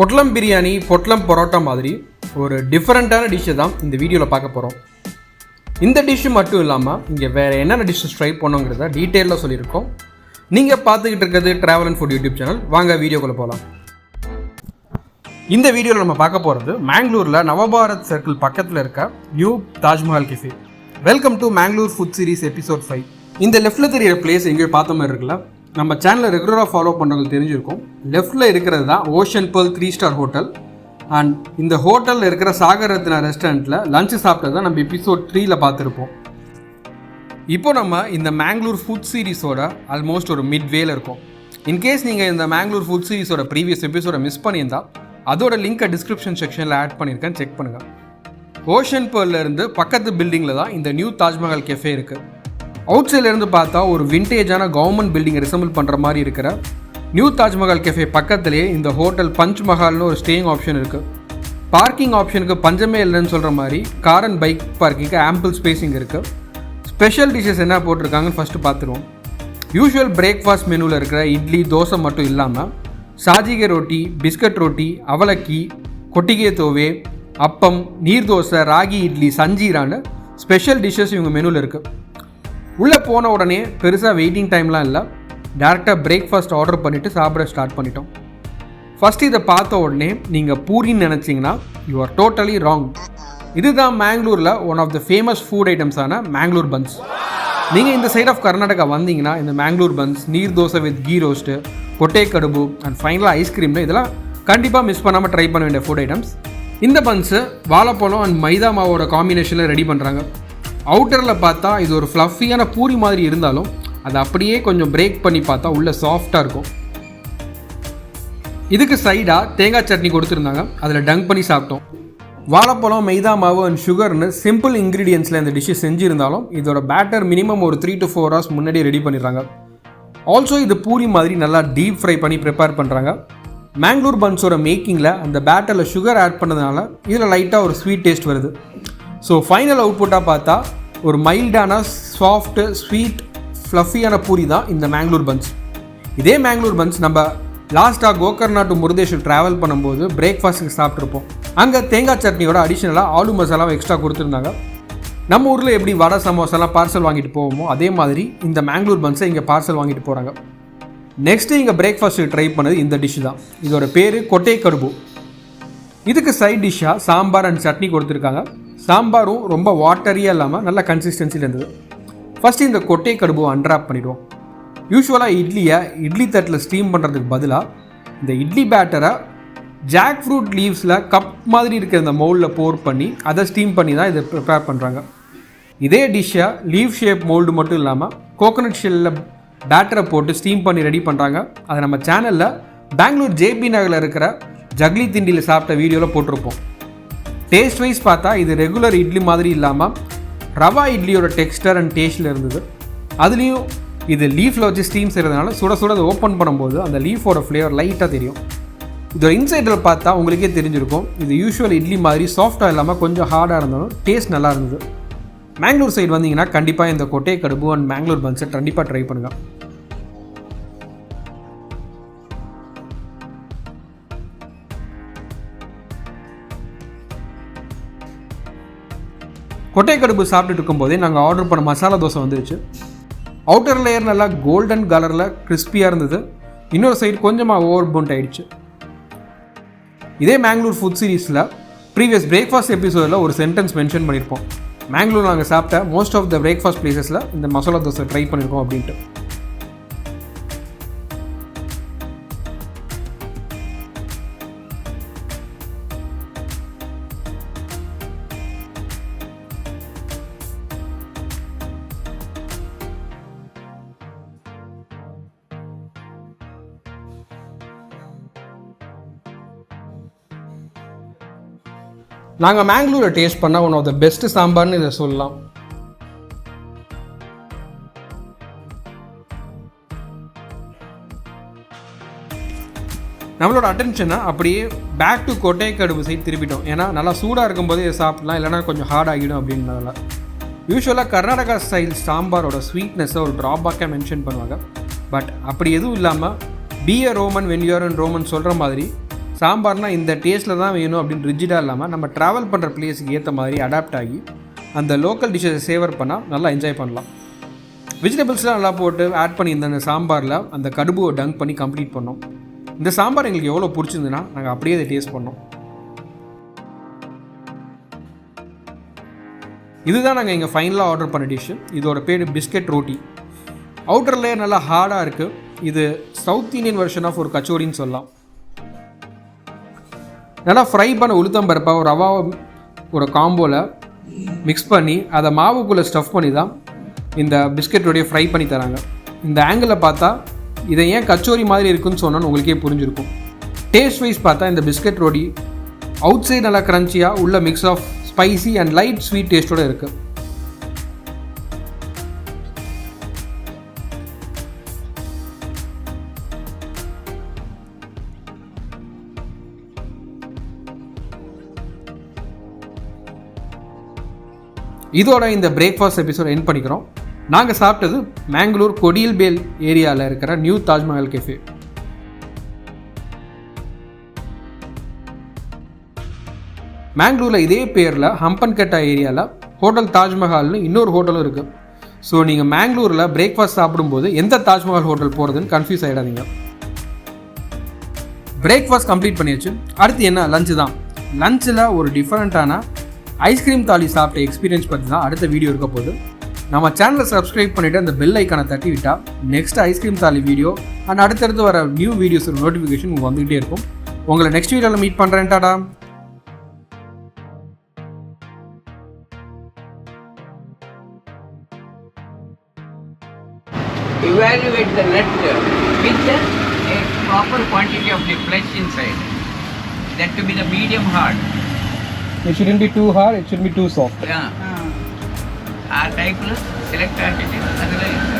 பொட்லம் பிரியாணி, பொட்லம் பரோட்டா மாதிரி ஒரு டிஃப்ரெண்ட்டான டிஷ்ஷை தான் இந்த வீடியோவில் பார்க்க போகிறோம். இந்த டிஷ்ஷு மட்டும் இல்லாமல் இங்கே வேறு என்னென்ன டிஷ்ஷஸ் ட்ரை பண்ணோங்கிறத டீட்டெயிலாக சொல்லியிருக்கோம். நீங்கள் பார்த்துக்கிட்டு இருக்கிறது travel and food YouTube channel. வாங்க வீடியோக்குள்ளே போகலாம். இந்த வீடியோவில் நம்ம பார்க்க போகிறது மேங்களூரில் நவபாரத் சர்க்கிள் பக்கத்தில் இருக்க new Taj Mahal cafe. Welcome to Mangalore food series episode 5. இந்த லெஃப்ட்டில் தெரியிற பிளேஸ் எங்கேயோ பார்த்த மாதிரி இருக்குல்ல, நம்ம சேனலில் ரெகுலராக ஃபாலோ பண்ணுறவங்களுக்கு தெரிஞ்சிருக்கும். லெஃப்ட்டில் இருக்கிறது தான் ஓஷன் பேர்ல் 3-ஸ்டார் ஹோட்டல். அண்ட் இந்த ஹோட்டலில் இருக்கிற சாகர் ரத்னா ரெஸ்டாரண்ட்டில் லஞ்சு சாப்பிட்டது தான் நம்ம எபிசோட் 3ல் பார்த்துருப்போம். இப்போ நம்ம இந்த மேங்களூர் ஃபுட் சீரிஸோட ஆல்மோஸ்ட் ஒரு மிட்வேல இருக்கும். இன்கேஸ் நீங்கள் இந்த மேங்களூர் ஃபுட் சீரிஸோட ப்ரீவியஸ் எபிசோட மிஸ் பண்ணியிருந்தால் அதோட லிங்க்கை டிஸ்கிரிப்ஷன் செக்ஷனில் ஆட் பண்ணியிருக்கேன், செக் பண்ணுங்கள். ஓஷன் பேர்லில் இருந்து பக்கத்து பில்டிங்கில் தான் இந்த நியூ தாஜ்மஹால் கெஃபே இருக்குது. அவுட் சைட்லேருந்து பார்த்தா ஒரு விண்டேஜான கவர்மெண்ட் பில்டிங்கை ரிசம்பிள் பண்ணுற மாதிரி இருக்கிற நியூ தாஜ்மஹால் கெஃபே பக்கத்துலேயே இந்த ஹோட்டல் பஞ்ச் மஹால்னு ஒரு ஸ்டேயிங் ஆப்ஷன் இருக்குது. பார்க்கிங் ஆப்ஷனுக்கு பஞ்சமே இல்லைன்னு சொல்கிற மாதிரி கார் அண்ட் பைக் பார்க்கிங்க்கு ஆம்பிள் ஸ்பேஸிங் இருக்குது. ஸ்பெஷல் டிஷ்ஷஸ் என்ன போட்டிருக்காங்கன்னு ஃபஸ்ட்டு பார்த்துருவோம். யூஷுவல் பிரேக்ஃபாஸ்ட் மெனுவில் இருக்கிற இட்லி, தோசை மட்டும் இல்லாமல் சாஜிகை ரொட்டி, பிஸ்கட் ரொட்டி, அவலக்கி, கொட்டிகை தோவே, அப்பம், நீர் தோசை, ராகி இட்லி, சஞ்சீரான்னு ஸ்பெஷல் டிஷ்ஷஸ் இவங்க மெனுவில் இருக்குது. உள்ளே போன உடனே பெருசாக வெயிட்டிங் டைம்லாம் இல்லை, டேரெக்டாக பிரேக்ஃபாஸ்ட் ஆர்டர் பண்ணிவிட்டு சாப்பிட ஸ்டார்ட் பண்ணிட்டோம். ஃபஸ்ட்டு இதை பார்த்த உடனே நீங்கள் பூரின்னு நினச்சிங்கன்னா யூ ஆர் டோட்டலி ராங். இதுதான் மேங்களூரில் one of the famous food ஐட்டம்ஸான மேங்களூர் பன்ஸ். நீங்கள் இந்த சைட் ஆஃப் கர்நாடகா வந்தீங்கன்னா இந்த மேங்களூர் பன்ஸ், நீர் தோசை வித் கீ ரோஸ்ட்டு, கொட்டை கடுபு அண்ட் ஃபைனலாக ஐஸ்கிரீம்னு இதெல்லாம் கண்டிப்பாக மிஸ் பண்ணாமல் ட்ரை பண்ண வேண்டிய ஃபுட் ஐட்டம்ஸ். இந்த பன்ஸு வாழைப்பழம் அண்ட் மைதா மாவோட காம்பினேஷனில் ரெடி பண்ணுறாங்க. அவுட்டரில் பார்த்தா இது ஒரு ஃப்ளஃபியான பூரி மாதிரி இருந்தாலும் அதை அப்படியே கொஞ்சம் பிரேக் பண்ணி பார்த்தா உள்ளே சாஃப்டாக இருக்கும். இதுக்கு சைடாக தேங்காய் சட்னி கொடுத்துருந்தாங்க, அதில் டங்க் பண்ணி சாப்பிட்டோம். வாழைப்பழம், மைதா மாவு அண்ட் சுகர்னு சிம்பிள் இன்க்ரீடியன்ஸில் இந்த டிஷ்ஷு செஞ்சுருந்தாலும் இதோட பேட்டர் மினிமம் ஒரு 3 to 4 hours முன்னாடி ரெடி பண்ணிடுறாங்க. ஆல்சோ இது பூரி மாதிரி நல்லா டீப் ஃப்ரை பண்ணி ப்ரிப்பேர் பண்ணுறாங்க. மேங்களூர் பன்ஸோட மேக்கிங்கில் அந்த பேட்டரில் சுகர் ஆட் பண்ணதுனால இதில் லைட்டாக ஒரு ஸ்வீட் டேஸ்ட் வருது. ஸோ ஃபைனல் அவுட்புட்டாக பார்த்தா ஒரு மைல்டான சாஃப்ட்டு ஸ்வீட் ஃப்ளஃபியான பூரி தான் இந்த மேங்களூர் பன்ஸ். இதே மேங்களூர் பன்ஸ் நம்ம லாஸ்ட்டாக கோகர்னா டு முருதேஷ்வர் ட்ராவல் பண்ணும்போது பிரேக்ஃபாஸ்ட்டுக்கு சாப்பிட்ருப்போம். அங்கே தேங்காய் சட்னியோட அடிஷ்னலாக ஆலு மசாலாவும் எக்ஸ்ட்ரா கொடுத்துருந்தாங்க. நம்ம ஊரில் எப்படி வடை, சமோசாலாம் பார்சல் வாங்கிட்டு போவோமோ அதே மாதிரி இந்த மேங்களூர் பன்ஸை இங்கே பார்சல் வாங்கிட்டு போகிறாங்க. நெக்ஸ்ட்டு இங்கே பிரேக்ஃபாஸ்ட்டுக்கு ட்ரை பண்ணது இந்த டிஷ்ஷு தான். இதோட பேர் கொட்டை கடுபு. இதுக்கு சைட் டிஷ்ஷாக சாம்பார் அண்ட் சட்னி கொடுத்துருக்காங்க. சாம்பாரும் ரொம்ப வாட்டரியாக இல்லாமல் நல்ல கன்சிஸ்டன்சியில் இருந்தது. ஃபஸ்ட்டு இந்த கொட்டை கடுபுவை அன்ராப் பண்ணிவிடுவோம். யூஸ்வலாக இட்லி தட்டில் ஸ்டீம் பண்ணுறதுக்கு பதிலாக இந்த இட்லி பேட்டரை ஜாக் ஃப்ரூட் லீவ்ஸில் கப் மாதிரி இருக்கிற இந்த மோல்டில் போர் பண்ணி அதை ஸ்டீம் பண்ணி தான் இதை ப்ரிப்பேர் பண்ணுறாங்க. இதே டிஷ்ஷை லீவ் ஷேப் மோல்டு மட்டும் இல்லாமல் கோகோனட் ஷெல்லில் பேட்டரை போட்டு ஸ்டீம் பண்ணி ரெடி பண்ணுறாங்க. அதை நம்ம சேனலில் பெங்களூர் ஜேபி நகரில் இருக்கிற ஜக்லி திண்டியில் சாப்பிட்ட வீடியோவில் போட்டிருப்போம். டேஸ்ட் வைஸ் பார்த்தா இது ரெகுலர் இட்லி மாதிரி இல்லாமல் ரவா இட்லியோட டெக்ஸ்டர் அண்ட் டேஸ்ட்டில் இருந்தது. அதுலேயும் இது லீஃபில் வச்சு ஸ்டீம் செய்கிறதுனால சுட சுட அதை ஓப்பன் பண்ணும்போது அந்த லீஃபோட ஃப்ளேவர் லைட்டாக தெரியும். இதோட இன்சைடில் பார்த்தா உங்களுக்கே தெரிஞ்சிருக்கும், இது யூஷுவல் இட்லி மாதிரி சாஃப்டாக இல்லாமல் கொஞ்சம் ஹார்டாக இருந்தாலும் டேஸ்ட் நல்லா இருந்தது. மேங்களூர் சைடு வந்தீங்கன்னா கண்டிப்பாக இந்த கொட்டை கடுபு அண்ட் மேங்களூர் பன்ஸை கண்டிப்பாக ட்ரை பண்ணுங்கள். கொட்டை கடுப்பு சாப்பிட்டுட்டு இருக்கும்போதே நாங்கள் ஆர்டர் பண்ண மசாலா தோசை வந்துருச்சு. அவுட்டர் லேயர் நல்லா கோல்டன் கலரில் கிறிஸ்பியாக இருந்தது. இன்னொரு சைடு கொஞ்சமாக ஓவர் பவுண்ட் ஆகிடுச்சு. இதே மேங்களூர் ஃபுட் சீரிஸில் ப்ரீவியஸ் பிரேக்ஃபாஸ்ட் எபிசோடில் ஒரு சென்டென்ஸ் மென்ஷன் பண்ணியிருப்போம். மேங்களூர் நாங்கள் சாப்பிட்ட மோஸ்ட் ஆஃப் த பிரேக்ஃபாஸ்ட் பிளேசஸில் இந்த மசாலா தோசை ட்ரை பண்ணியிருக்கோம் அப்படின்ட்டு. நாங்கள் மேங்களூரை டேஸ்ட் பண்ண ஒன் ஆஃப் த பெஸ்ட் சாம்பார்னு இதை சொல்லலாம். நம்மளோட அட்டென்ஷனை அப்படியே பேக் டு கொட்டை கடுப்பு சைட் திருப்பிட்டோம். ஏன்னா நல்லா சூடாக இருக்கும்போது இதை சாப்பிட்லாம், இல்லைனா கொஞ்சம் ஹார்ட் ஆகிடும் அப்படின்றதுனால. யூஸ்வலாக கர்நாடகா ஸ்டைல் சாம்பாரோட ஸ்வீட்னஸை ஒரு ட்ராபேக்காக மென்ஷன் பண்ணுவாங்க. பட் அப்படி எதுவும் இல்லாமல் B a Roman when you are in Roman சொல்கிற மாதிரி சாம்பார்னால் இந்த டேஸ்ட்டில் தான் வேணும் அப்படின்னு ரிஜிடாக இல்லாமல் நம்ம ட்ராவல் பண்ணுற பிளேஸுக்கு ஏற்ற மாதிரி அடாப்ட் ஆகி அந்த லோக்கல் டிஷ்ஷை சேவர் பண்ணால் நல்லா என்ஜாய் பண்ணலாம். வெஜிடபிள்ஸ்லாம் நல்லா போட்டு ஆட் பண்ணி இந்த சாம்பாரில் அந்த கடுபுவை டங்க் பண்ணி கம்ப்ளீட் பண்ணோம். இந்த சாம்பார் எங்களுக்கு எவ்வளோ பிடிச்சிருந்துன்னா நாங்கள் அப்படியே அதை டேஸ்ட் பண்ணோம். இதுதான் நாங்கள் இங்கே ஃபைனலாக ஆர்டர் பண்ண டிஷ்ஷு. இதோட பேர் பிஸ்கெட் ரோட்டி. அவுட்டர் லேயர் நல்லா ஹார்டாக இருக்குது. இது சவுத் இந்தியன் வெர்ஷன் ஆஃப் ஒரு கச்சோரின்னு சொல்லலாம். நல்லா ஃப்ரை பண்ண உளுத்தம்பருப்பை ஒரு ரவாவை ஒரு காம்போவில் மிக்ஸ் பண்ணி அதை மாவுக்குள்ளே ஸ்டஃப் பண்ணி தான் இந்த பிஸ்கெட் ரோட்டியை ஃப்ரை பண்ணி தராங்க. இந்த ஆங்கிளில் பார்த்தா இதை ஏன் கச்சோரி மாதிரி இருக்குன்னு சொன்னான்னு உங்களுக்கே புரிஞ்சிருக்கும். டேஸ்ட் வைஸ் பார்த்தா இந்த பிஸ்கெட் ரோட்டி அவுட் சைட் நல்லா க்ரன்ச்சியாக உள்ள mix of spicy and light sweet டேஸ்ட்டோடு இருக்குது. இதோட இந்த பிரேக்ஃபாஸ்ட் எபிசோட் எண்ட் பண்ணிக்கிறோம். நாங்கள் சாப்பிட்டது மேங்களூர் கொடியல்பேல் ஏரியாவில் இருக்கிற நியூ தாஜ்மஹால் கெஃபே. மேங்களூரில் இதே பேரில் ஹம்பன்கட்டா ஏரியாவில் ஹோட்டல் தாஜ்மஹால்னு இன்னொரு ஹோட்டலும் இருக்குது. ஸோ நீங்கள் மேங்களூரில் பிரேக்ஃபாஸ்ட் சாப்பிடும்போது எந்த தாஜ்மஹால் ஹோட்டல் போகிறதுன்னு கன்ஃபியூஸ் ஆகிடாதீங்க. பிரேக்ஃபாஸ்ட் கம்ப்ளீட் பண்ணியாச்சு. அடுத்து என்ன லஞ்சு தான். லஞ்சில் ஒரு டிஃப்ரெண்ட்டான ஐஸ்கிரீம் தாலி சாப்பிட்ட எக்ஸ்பீரியன்ஸ் பற்றி தான் அடுத்த வீடியோ இருக்க போது. நம்ம சேனலை சப்ஸ்கிரைப் பண்ணிவிட்டு அந்த பெல் ஐக்கானை தட்டி விட்டால் நெக்ஸ்ட் ஐஸ்கிரீம் தாலி வீடியோ அண்ட் அடுத்தடுத்து வர நியூ வீடியோஸ் நோட்டிஃபிகேஷன் உங்களுக்கு வந்துகிட்டே இருக்கும். உங்களை நெக்ஸ்ட் வீடியோவில் மீட் பண்ணுறேன். Tata. Evaluate the nut with a proper quantity of the flesh inside. That to be the medium hard. It shouldn't be too hard, it shouldn't be too soft. Yeah. Type select attitude.